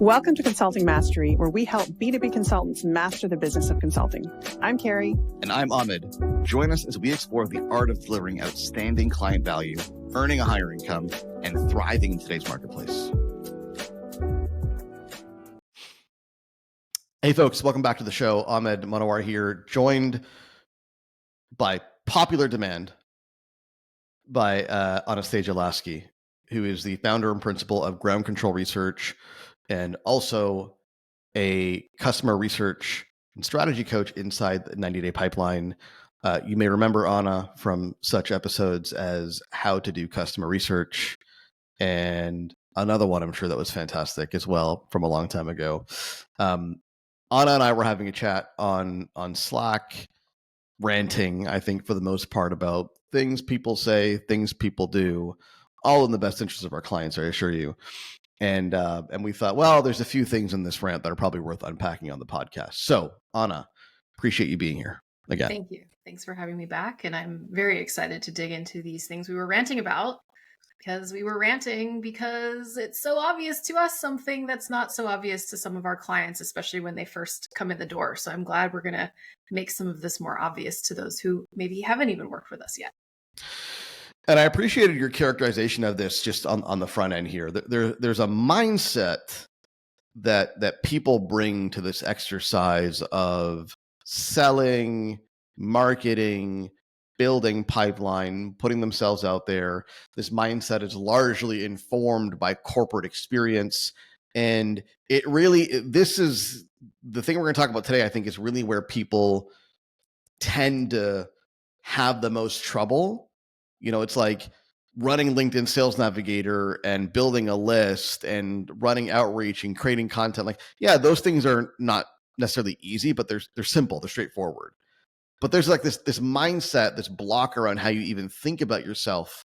Welcome to Consulting Mastery, where we help B2B consultants master the business of consulting. I'm Carrie. And I'm Ahmed. Join us as we explore the art of delivering outstanding client value, earning a higher income, and thriving in today's marketplace. Hey folks, welcome back to the show. Ahmed Monowar here, joined by popular demand by Anastasia Lasky, who is the founder and principal of Ground Control Research and also a customer research and strategy coach inside the 90-Day Pipeline. You may remember Anna from such episodes as How to Do Customer Research and another one I'm sure that was fantastic as well from a long time ago. Anna and I were having a chat on Slack, ranting, I think, for the most part, about things people say, things people do, all in the best interest of our clients, I assure you. And we thought, well, there's a few things in this rant that are probably worth unpacking on the podcast. So, Anna, appreciate you being here again. Thank you. Thanks for having me back. And I'm very excited to dig into these things we were ranting about, because we were ranting because it's so obvious to us, something that's not so obvious to some of our clients, especially when they first come in the door. So I'm glad we're going to make some of this more obvious to those who maybe haven't even worked with us yet. And I appreciated your characterization of this just on the front end here. There's a mindset that people bring to this exercise of selling, marketing, building pipeline, putting themselves out there. This mindset is largely informed by corporate experience. And this is the thing we're going to talk about today, I think, is really where people tend to have the most trouble. You know, it's like running LinkedIn Sales Navigator and building a list and running outreach and creating content. Like, yeah, those things are not necessarily easy, but they're simple, they're straightforward. But there's like this mindset, this block around how you even think about yourself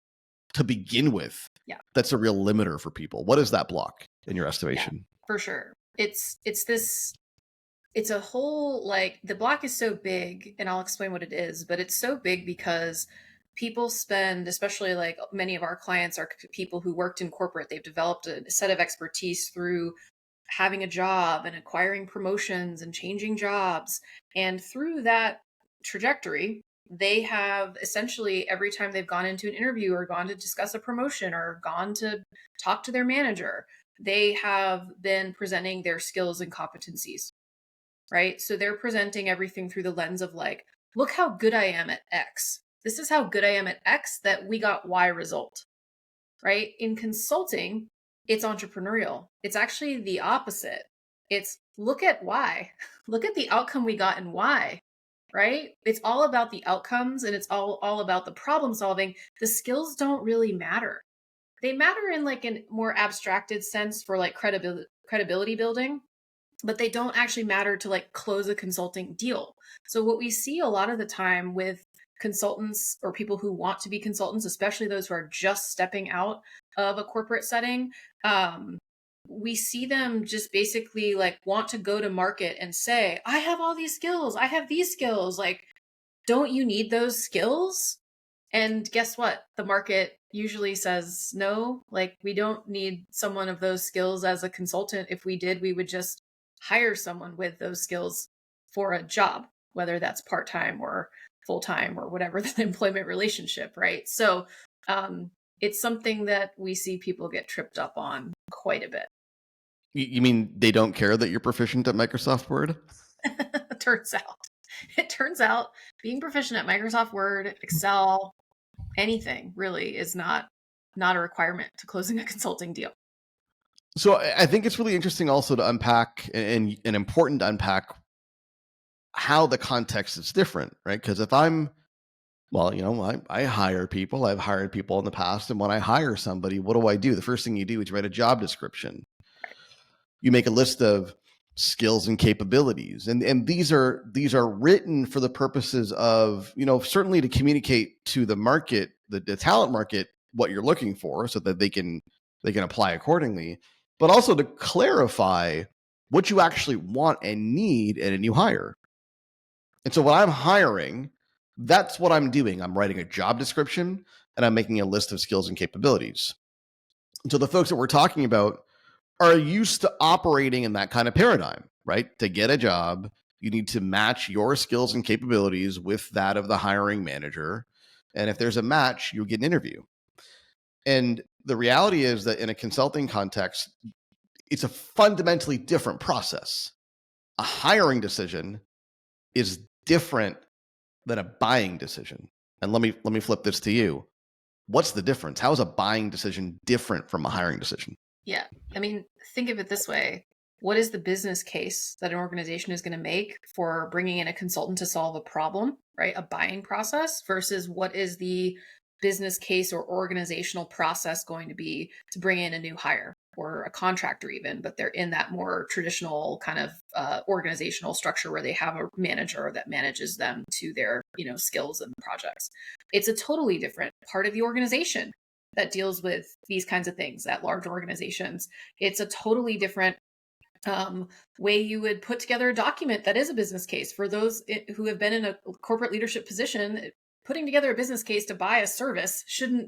to begin with. Yeah. That's a real limiter for people. What is that block in your estimation? Yeah, for sure. It's a whole, like, the block is so big, and I'll explain what it is, but it's so big because people spend, especially like many of our clients are people who worked in corporate. They've developed a set of expertise through having a job and acquiring promotions and changing jobs. And through that trajectory, they have essentially, every time they've gone into an interview or gone to discuss a promotion or gone to talk to their manager, they have been presenting their skills and competencies, right? So they're presenting everything through the lens of like, look how good I am at X. This is how good I am at X that we got Y result, right? In consulting, it's entrepreneurial. It's actually the opposite. It's look at Y. Look at the outcome we got in Y, right? It's all about the outcomes, and it's all about the problem solving. The skills don't really matter. They matter in like a more abstracted sense for like credibility building, but they don't actually matter to like close a consulting deal. So what we see a lot of the time with consultants or people who want to be consultants, especially those who are just stepping out of a corporate setting, we see them just basically like want to go to market and say, I have all these skills. I have these skills. Like, don't you need those skills? And guess what? The market usually says, no, like we don't need someone of those skills as a consultant. If we did, we would just hire someone with those skills for a job, whether that's part-time or full-time or whatever the employment relationship, right? So it's something that we see people get tripped up on quite a bit. You mean they don't care that you're proficient at Microsoft Word? It turns out being proficient at Microsoft Word, Excel, anything really is not a requirement to closing a consulting deal. So I think it's really interesting also to unpack and important to unpack how the context is different, right? Because if I hire people, I've hired people in the past. And when I hire somebody, what do? The first thing you do is write a job description. You make a list of skills and capabilities. And these are written for the purposes of, certainly to communicate to the market, the talent market, what you're looking for so that they can apply accordingly, but also to clarify what you actually want and need in a new hire. And so when I'm hiring, that's what I'm doing. I'm writing a job description and I'm making a list of skills and capabilities. And so the folks that we're talking about are used to operating in that kind of paradigm, right? To get a job, you need to match your skills and capabilities with that of the hiring manager. And if there's a match, you'll get an interview. And the reality is that in a consulting context, it's a fundamentally different process. A hiring decision is different than a buying decision. And let me flip this to you. What's the difference? How is a buying decision different from a hiring decision? Yeah. I mean, think of it this way. What is the business case that an organization is going to make for bringing in a consultant to solve a problem, right? A buying process versus what is the business case or organizational process going to be to bring in a new hire or a contractor even, but they're in that more traditional kind of organizational structure where they have a manager that manages them to their, skills and projects. It's a totally different part of the organization that deals with these kinds of things at large organizations. It's a totally different way you would put together a document that is a business case. For those who have been in a corporate leadership position, putting together a business case to buy a service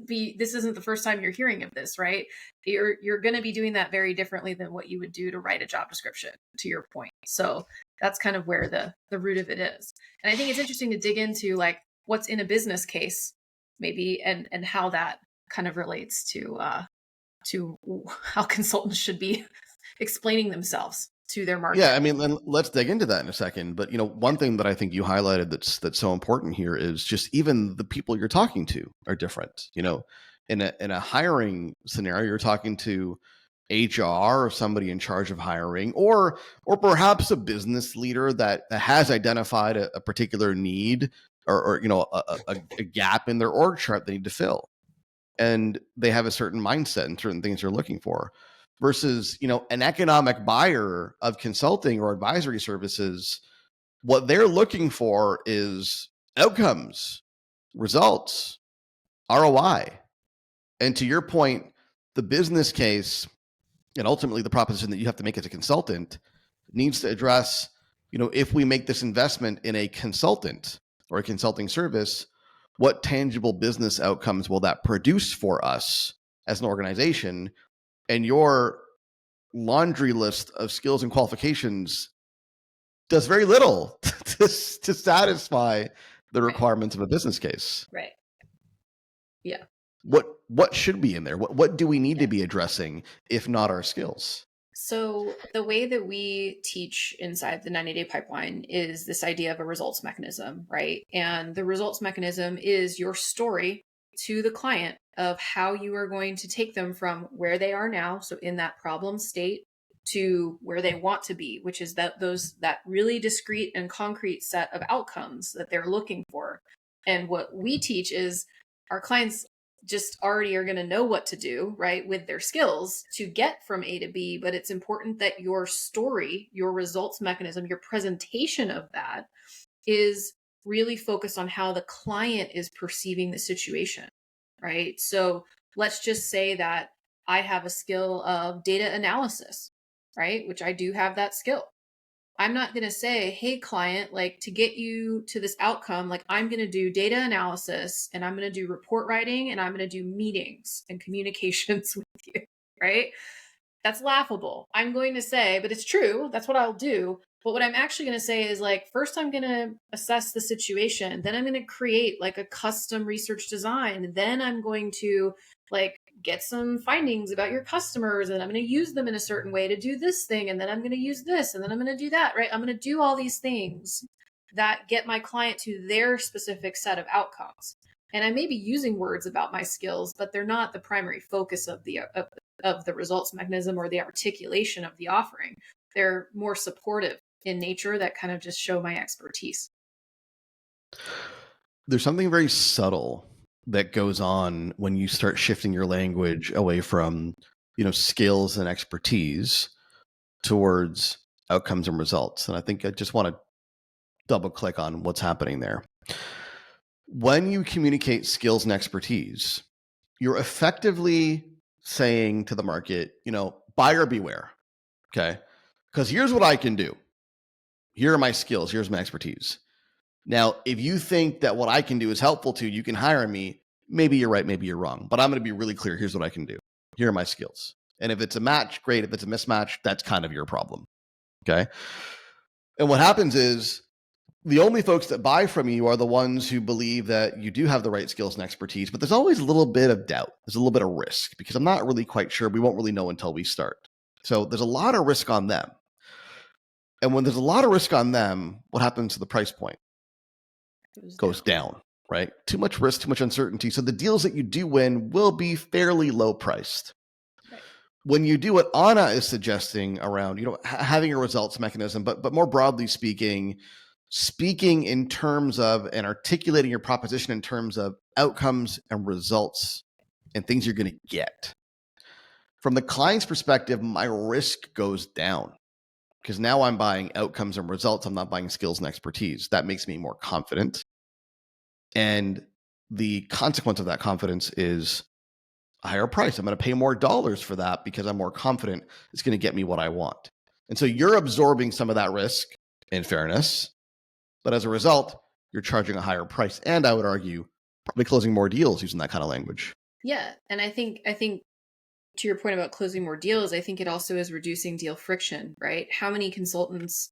this isn't the first time you're hearing of this, right? You're going to be doing that very differently than what you would do to write a job description, to your point. So that's kind of where the root of it is. And I think it's interesting to dig into like what's in a business case maybe, and how that kind of relates to how consultants should be explaining themselves to their market. Yeah, I mean, let's dig into that in a second. But one thing that I think you highlighted that's so important here is just even the people you're talking to are different. In a hiring scenario, you're talking to HR or somebody in charge of hiring, or perhaps a business leader that has identified a particular need or a gap in their org chart they need to fill, and they have a certain mindset and certain things they're looking for. Versus, an economic buyer of consulting or advisory services, what they're looking for is outcomes, results, ROI. And to your point, the business case and ultimately the proposition that you have to make as a consultant needs to address, if we make this investment in a consultant or a consulting service, what tangible business outcomes will that produce for us as an organization? And your laundry list of skills and qualifications does very little to satisfy the requirements of a business case. Right. Yeah. What should be in there? What do we need to be addressing if not our skills? So the way that we teach inside the 90-day pipeline is this idea of a results mechanism, right? And the results mechanism is your story to the client of how you are going to take them from where they are now, so in that problem state, to where they want to be, which is that really discrete and concrete set of outcomes that they're looking for. And what we teach is our clients just already are going to know what to do, right, with their skills to get from A to B. But it's important that your story, your results mechanism, your presentation of that is really focused on how the client is perceiving the situation, right? So let's just say that I have a skill of data analysis, right? Which I do have that skill. I'm not going to say, hey, client, like to get you to this outcome, like I'm going to do data analysis and I'm going to do report writing and I'm going to do meetings and communications with you, right? That's laughable. I'm going to say, but it's true. That's what I'll do. But what I'm actually going to say is like, first I'm going to assess the situation. Then I'm going to create like a custom research design. Then I'm going to like get some findings about your customers and I'm going to use them in a certain way to do this thing. And then I'm going to use this and then I'm going to do that, right? I'm going to do all these things that get my client to their specific set of outcomes. And I may be using words about my skills, but they're not the primary focus of the results mechanism or the articulation of the offering. They're more supportive in nature that kind of just show my expertise. There's something very subtle that goes on when you start shifting your language away from, skills and expertise towards outcomes and results. And I think I just want to double click on what's happening there. When you communicate skills and expertise, you're effectively saying to the market, buyer beware. Okay. Because here's what I can do. Here are my skills. Here's my expertise. Now, if you think that what I can do is helpful to you, you can hire me. Maybe you're right. Maybe you're wrong. But I'm going to be really clear. Here's what I can do. Here are my skills. And if it's a match, great. If it's a mismatch, that's kind of your problem. Okay. And what happens is the only folks that buy from you are the ones who believe that you do have the right skills and expertise, but there's always a little bit of doubt. There's a little bit of risk because I'm not really quite sure. We won't really know until we start. So there's a lot of risk on them. And when there's a lot of risk on them, what happens to the price point? Goes down, right? Too much risk, too much uncertainty. So the deals that you do win will be fairly low priced. Right. When you do what Anna is suggesting around, having a results mechanism, but more broadly speaking in terms of and articulating your proposition in terms of outcomes and results and things you're going to get. From the client's perspective, my risk goes down because now I'm buying outcomes and results. I'm not buying skills and expertise. That makes me more confident. And the consequence of that confidence is a higher price. I'm going to pay more dollars for that because I'm more confident it's going to get me what I want. And so you're absorbing some of that risk in fairness, but as a result, you're charging a higher price. And I would argue probably closing more deals using that kind of language. Yeah. And I think to your point about closing more deals, I think it also is reducing deal friction, right? How many consultants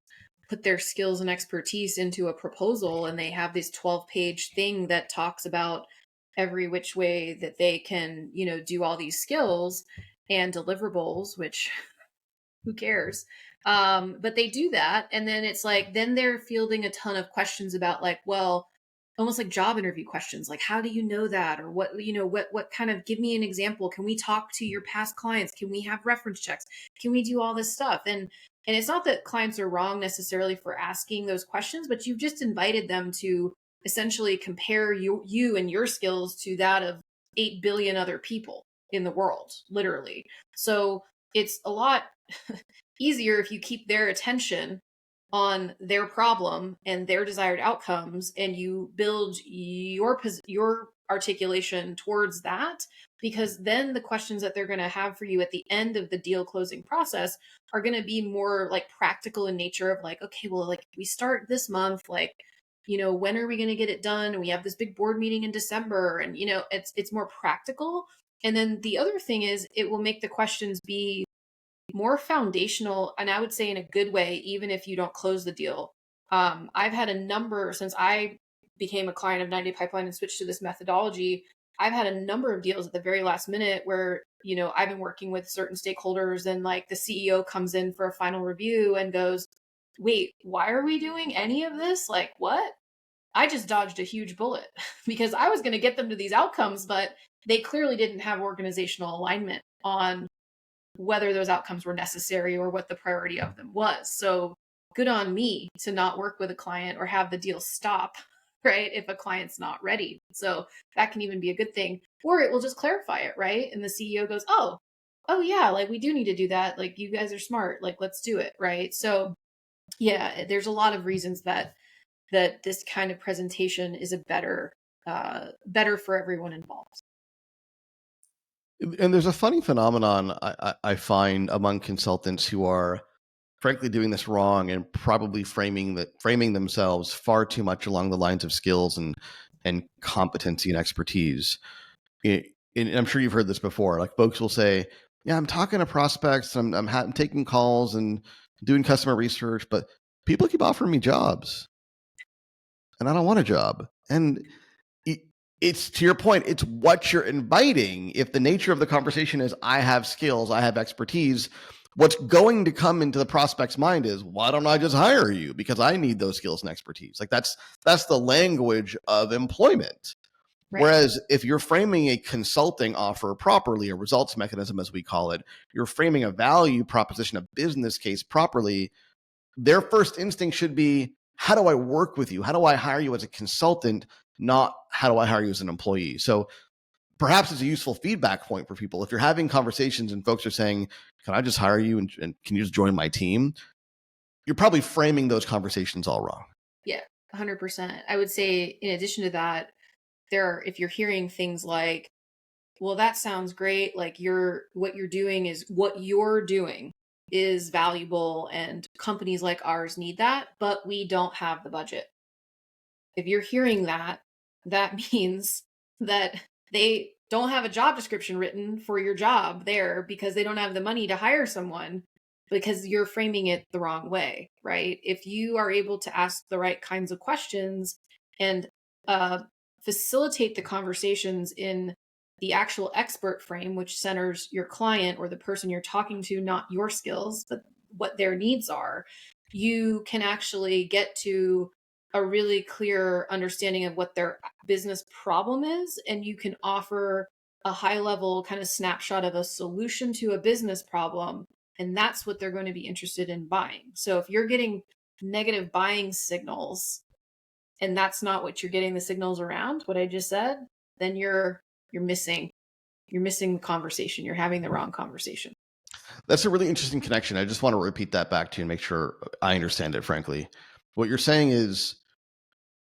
put their skills and expertise into a proposal and they have this 12-page thing that talks about every which way that they can, do all these skills and deliverables, which who cares? But they do that. And then it's like, then they're fielding a ton of questions about like, well, almost like job interview questions, like, how do you know that? Or what kind of, give me an example. Can we talk to your past clients? Can we have reference checks? Can we do all this stuff? And it's not that clients are wrong necessarily for asking those questions, but you've just invited them to essentially compare you and your skills to that of 8 billion other people in the world, literally. So it's a lot easier if you keep their attention on their problem and their desired outcomes, and you build your articulation towards that, because then the questions that they're going to have for you at the end of the deal closing process are going to be more like practical in nature of like, okay, well, like we start this month, like, when are we going to get it done? And we have this big board meeting in December, and it's more practical. And then the other thing is it will make the questions be more foundational, and I would say in a good way, even if you don't close the deal. I've had a number, since I became a client of 90 Pipeline and switched to this methodology, I've had a number of deals at the very last minute where, I've been working with certain stakeholders and like the CEO comes in for a final review and goes, wait, why are we doing any of this? Like, what? I just dodged a huge bullet because I was going to get them to these outcomes, but they clearly didn't have organizational alignment on whether those outcomes were necessary or what the priority of them was. So good on me to not work with a client or have the deal stop, right? If a client's not ready. So that can even be a good thing, or it will just clarify it, right? And the CEO goes, oh yeah, like we do need to do that. Like you guys are smart. Like, let's do it. Right. So yeah, there's a lot of reasons that this kind of presentation is a better for everyone involved. And there's a funny phenomenon I find among consultants who are frankly doing this wrong and probably framing themselves far too much along the lines of skills and competency and expertise. And I'm sure you've heard this before. Like folks will say, "Yeah, I'm talking to prospects, I'm taking calls and doing customer research, but people keep offering me jobs, and I don't want a job." And it's to your point, it's what you're inviting. If the nature of the conversation is I have skills, I have expertise, what's going to come into the prospect's mind is, why don't I just hire you? Because I need those skills and expertise. Like that's the language of employment. Right. Whereas if you're framing a consulting offer properly, a results mechanism, as we call it, you're framing a value proposition, a business case properly, their first instinct should be, how do I work with you? How do I hire you as a consultant? Not how do I hire you as an employee? So perhaps it's a useful feedback point for people. If you're having conversations and folks are saying, can I just hire you and can you just join my team? You're probably framing those conversations all wrong. Yeah, 100%. I would say in addition to that, if you're hearing things like, well, that sounds great. Like what you're doing is valuable and companies like ours need that, but we don't have the budget. If you're hearing that, that means that they don't have a job description written for your job there because they don't have the money to hire someone because you're framing it the wrong way, right? If you are able to ask the right kinds of questions and facilitate the conversations in the actual expert frame, which centers your client or the person you're talking to, not your skills, but what their needs are, you can actually get to a really clear understanding of what their business problem is. And you can offer a high level kind of snapshot of a solution to a business problem. And that's what they're going to be interested in buying. So if you're getting negative buying signals and that's not what you're getting the signals around, what I just said, then you're missing the conversation. You're having the wrong conversation. That's a really interesting connection. I just want to repeat that back to you and make sure I understand it, frankly. What you're saying is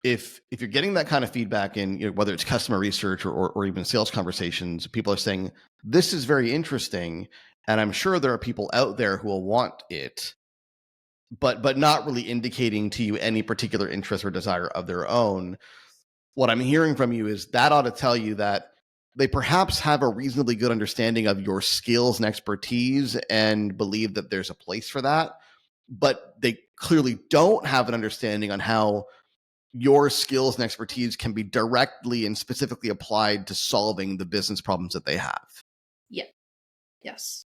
if you're getting that kind of feedback in, whether it's customer research or even sales conversations, people are saying, this is very interesting, and I'm sure there are people out there who will want it, but not really indicating to you any particular interest or desire of their own. What I'm hearing from you is that ought to tell you that they perhaps have a reasonably good understanding of your skills and expertise and believe that there's a place for that, but they clearly don't have an understanding on how your skills and expertise can be directly and specifically applied to solving the business problems that they have. Yeah. Yes.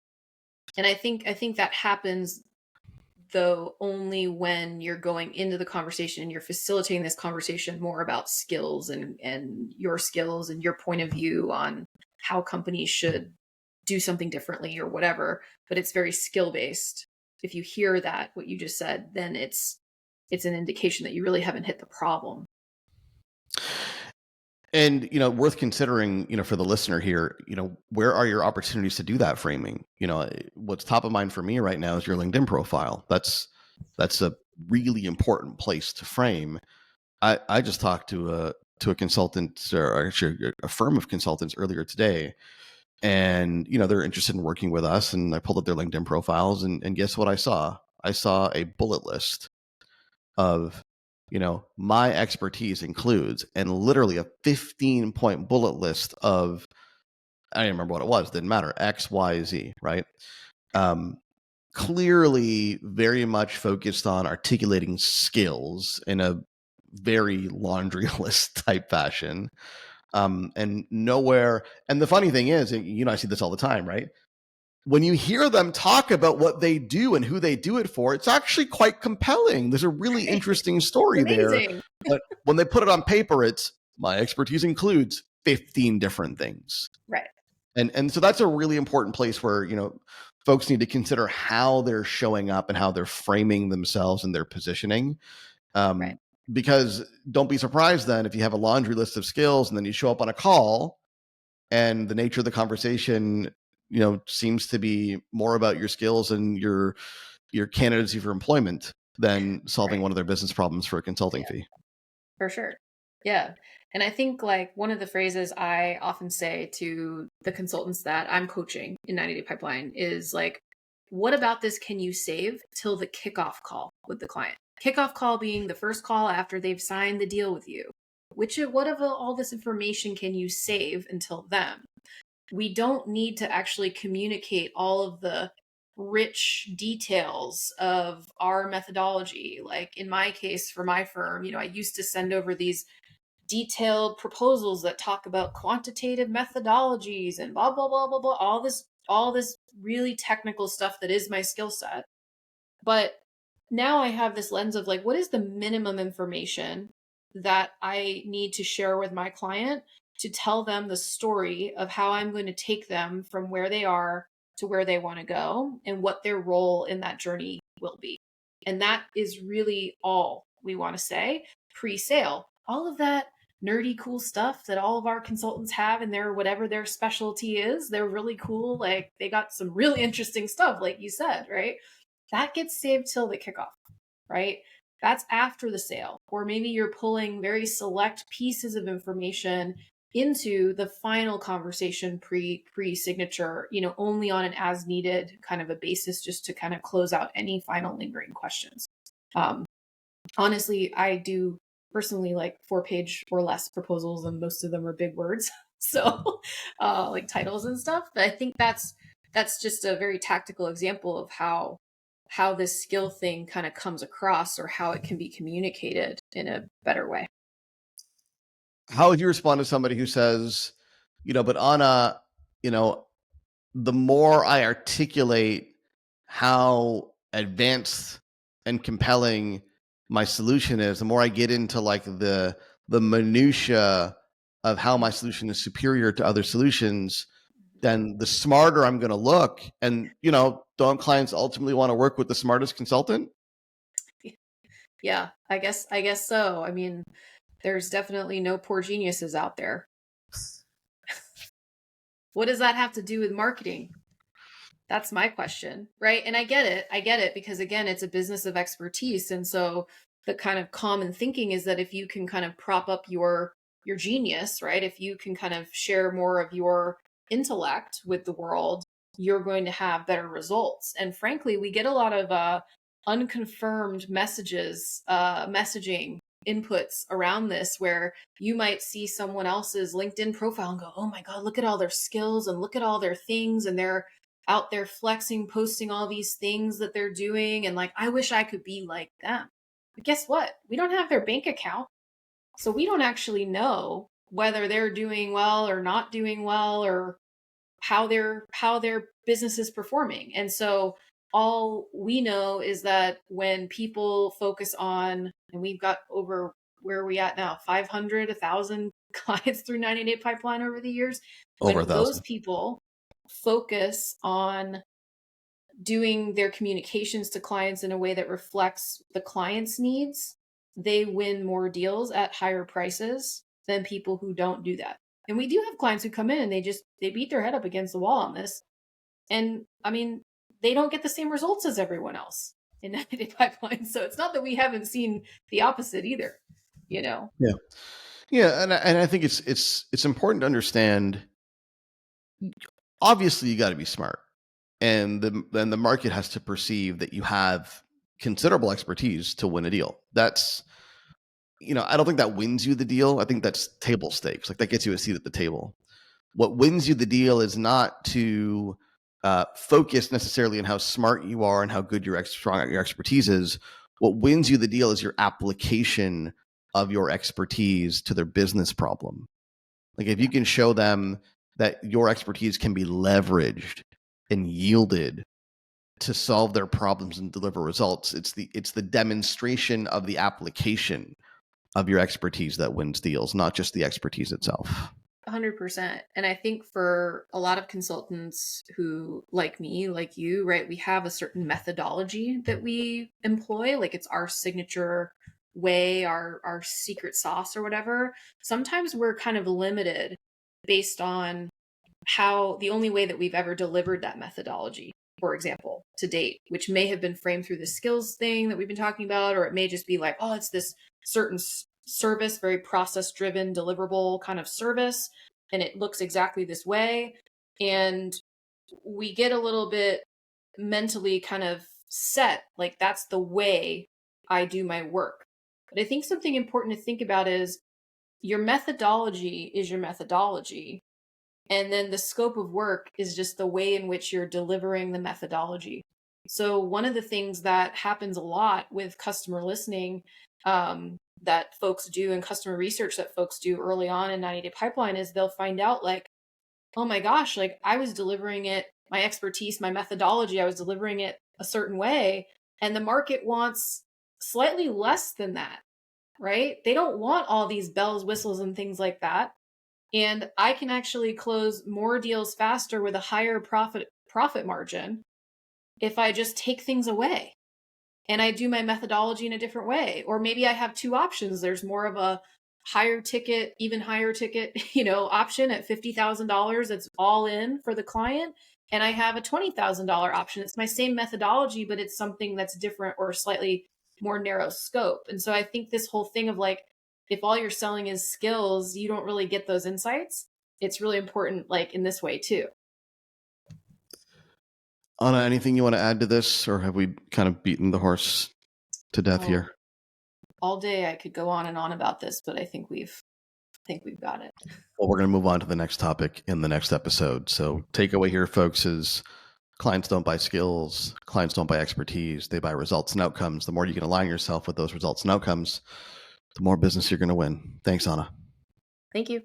And I think that happens though only when you're going into the conversation and you're facilitating this conversation more about skills and your skills and your point of view on how companies should do something differently or whatever, but it's very skill based. If you hear that, what you just said, then it's an indication that you really haven't hit the problem. And, worth considering, for the listener here, where are your opportunities to do that framing? What's top of mind for me right now is your LinkedIn profile. That's a really important place to frame. I just talked to a consultant, or actually a firm of consultants earlier today, and, they're interested in working with us. And I pulled up their LinkedIn profiles and guess what I saw? I saw a bullet list of, my expertise includes, and literally a 15-point bullet list of, I don't remember what it was, didn't matter, X, Y, Z, right? Clearly very much focused on articulating skills in a very laundry list type fashion. And nowhere, and the funny thing is, I see this all the time, right? When you hear them talk about what they do and who they do it for, it's actually quite compelling. There's a really interesting story there. But when they put it on paper, it's, my expertise includes 15 different things. Right. And so that's a really important place where, folks need to consider how they're showing up and how they're framing themselves and their positioning. Right. Because don't be surprised then if you have a laundry list of skills and then you show up on a call and the nature of the conversation seems to be more about your skills and your candidacy for employment than solving one of their business problems for a consulting fee. For sure. Yeah. And I think like one of the phrases I often say to the consultants that I'm coaching in 90 Day Pipeline is like, what about this can you save till the kickoff call with the client? Kickoff call being the first call after they've signed the deal with you. What of all this information can you save until then? We don't need to actually communicate all of the rich details of our methodology. Like in my case, for my firm, I used to send over these detailed proposals that talk about quantitative methodologies and blah, blah, blah, blah, blah, all this really technical stuff that is my skill set. But now I have this lens of like, what is the minimum information that I need to share with my client to tell them the story of how I'm going to take them from where they are to where they want to go and what their role in that journey will be. And that is really all we want to say pre-sale. All of that nerdy cool stuff that all of our consultants have in their whatever their specialty is, they're really cool. Like they got some really interesting stuff, like you said, right? That gets saved till the kickoff, right? That's after the sale. Or maybe you're pulling very select pieces of information into the final conversation pre-signature, only on an as needed kind of a basis, just to kind of close out any final lingering questions. Honestly, I do personally like 4-page or less proposals, and most of them are big words. So like titles and stuff. But I think that's just a very tactical example of how this skill thing kind of comes across, or how it can be communicated in a better way. How would you respond to somebody who says, but Anna, the more I articulate how advanced and compelling my solution is, the more I get into like the minutia of how my solution is superior to other solutions, then the smarter I'm going to look. And, don't clients ultimately want to work with the smartest consultant? Yeah, I guess so. I mean, there's definitely no poor geniuses out there. What does that have to do with marketing? That's my question, right? And I get it because again, it's a business of expertise. And so the kind of common thinking is that if you can kind of prop up your genius, right? If you can kind of share more of your intellect with the world, you're going to have better results. And frankly, we get a lot of unconfirmed messaging inputs around this, where you might see someone else's LinkedIn profile and go, oh my God, look at all their skills and look at all their things. And they're out there flexing, posting all these things that they're doing. And like, I wish I could be like them. But guess what? We don't have their bank account. So we don't actually know whether they're doing well or not doing well, or how their business is performing. And so all we know is that when people focus on, and we've got over, where are we at now, 500, 1,000 clients through 90-day pipeline over the years. Over when 1,000. Those people focus on doing their communications to clients in a way that reflects the client's needs, they win more deals at higher prices than people who don't do that. And we do have clients who come in and they beat their head up against the wall on this. And I mean, they don't get the same results as everyone else in 90-day pipeline. So it's not that we haven't seen the opposite either, Yeah. And I think it's important to understand, obviously you got to be smart, and the market has to perceive that you have considerable expertise to win a deal. That's, I don't think that wins you the deal. I think that's table stakes. Like, that gets you a seat at the table. What wins you the deal is not to focus necessarily on how smart you are and how good your expertise is. What wins you the deal is your application of your expertise to their business problem. Like, if you can show them that your expertise can be leveraged and yielded to solve their problems and deliver results, it's the demonstration of the application of your expertise that wins deals, not just the expertise itself. 100%. And I think for a lot of consultants who, like me, like you, right, we have a certain methodology that we employ, like it's our signature way, our secret sauce or whatever. Sometimes we're kind of limited based on how the only way that we've ever delivered that methodology, for example, to date, which may have been framed through the skills thing that we've been talking about, or it may just be like, oh, it's this certain service, very process driven, deliverable kind of service, and it looks exactly this way. And we get a little bit mentally kind of set, like that's the way I do my work. But I think something important to think about is your methodology is your methodology. And then the scope of work is just the way in which you're delivering the methodology. So one of the things that happens a lot with customer listening that folks do, and customer research that folks do early on in 90-day pipeline, is they'll find out like, oh my gosh, like I was delivering it, my expertise, my methodology, I was delivering it a certain way, and the market wants slightly less than that, right? They don't want all these bells, whistles, and things like that. And I can actually close more deals faster with a higher profit margin if I just take things away and I do my methodology in a different way. Or maybe I have two options. There's more of a higher ticket, even higher ticket, option at $50,000 that's all in for the client. And I have a $20,000 option. It's my same methodology, but it's something that's different or slightly more narrow scope. And so I think this whole thing of like, if all you're selling is skills, you don't really get those insights. It's really important, like in this way too. Anna, anything you want to add to this, or have we kind of beaten the horse to death here? All day I could go on and on about this, but I think we've think we've got it. Well, we're going to move on to the next topic in the next episode. So takeaway here, folks, is clients don't buy skills. Clients don't buy expertise. They buy results and outcomes. The more you can align yourself with those results and outcomes, the more business you're going to win. Thanks, Anna. Thank you.